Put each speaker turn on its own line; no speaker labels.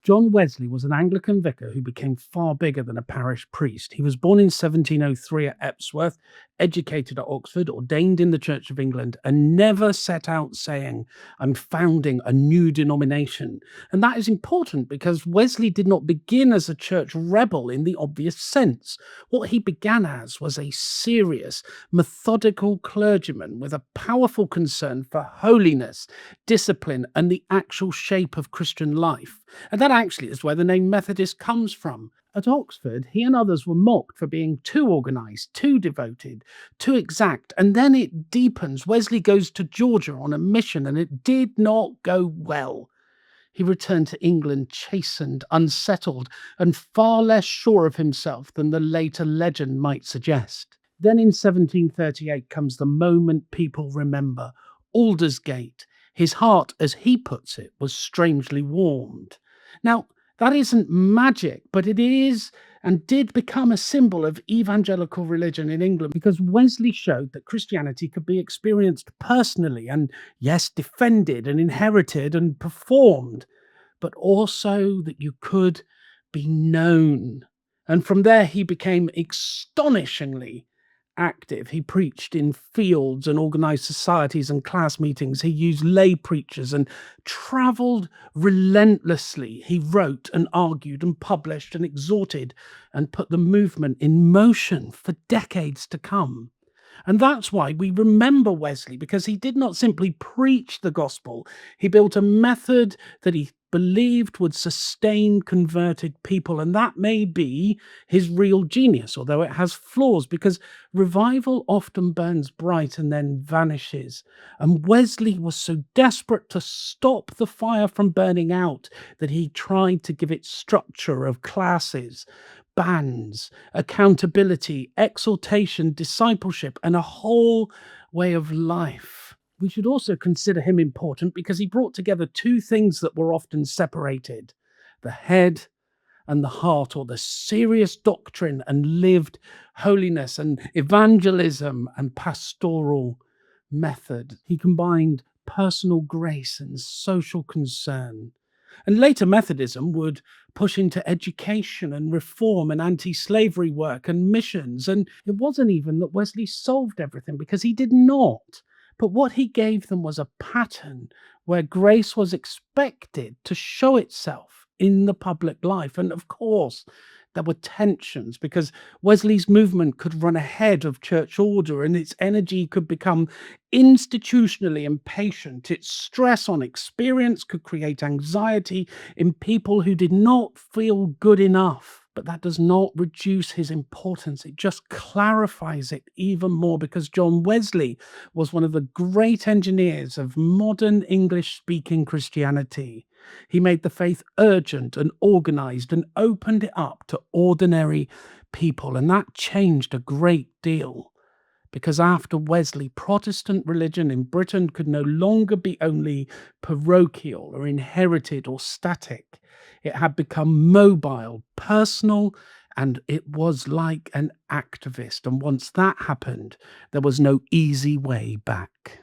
John Wesley was an Anglican vicar who became far bigger than a parish priest. He was born in 1703 at Epsworth, educated at Oxford, ordained in the Church of England, and never set out saying, "I'm founding a new denomination." And that is important because Wesley did not begin as a church rebel in the obvious sense. What he began as was a serious, methodical clergyman with a powerful concern for holiness, discipline, and the actual shape of Christian life. And that actually is where the name Methodist comes from. At Oxford, he and others were mocked for being too organised, too devoted, too exact, and then it deepens. Wesley goes to Georgia on a mission, and it did not go well. He returned to England chastened, unsettled, and far less sure of himself than the later legend might suggest. Then in 1738 comes the moment people remember, Aldersgate. His heart, as he puts it, was strangely warmed. Now, that isn't magic, but it is and did become a symbol of evangelical religion in England because Wesley showed that Christianity could be experienced personally and, yes, defended and inherited and performed, but also that you could be known. And from there, he became astonishingly active. He preached in fields and organized societies and class meetings. He used lay preachers and traveled relentlessly. He wrote and argued and published and exhorted and put the movement in motion for decades to come. And that's why we remember Wesley, because he did not simply preach the gospel. He built a method that he believed would sustain converted people. And that may be his real genius, although it has flaws, because revival often burns bright and then vanishes. And Wesley was so desperate to stop the fire from burning out that he tried to give it structure of classes, bands, accountability, exhortation, discipleship, and a whole way of life. We should also consider him important because he brought together two things that were often separated: the head and the heart, or the serious doctrine and lived holiness, and evangelism and pastoral method. He combined personal grace and social concern. And later Methodism would push into education and reform and anti-slavery work and missions. And it wasn't even that Wesley solved everything, because he did not. But what he gave them was a pattern where grace was expected to show itself in the public life. And of course, there were tensions because Wesley's movement could run ahead of church order and its energy could become institutionally impatient. Its stress on experience could create anxiety in people who did not feel good enough. But that does not reduce his importance. It just clarifies it even more, because John Wesley was one of the great engineers of modern English-speaking Christianity. He made the faith urgent and organized and opened it up to ordinary people. And that changed a great deal, because after Wesley, Protestant religion in Britain could no longer be only parochial or inherited or static. It had become mobile, personal, and it was like an activist. And once that happened, there was no easy way back.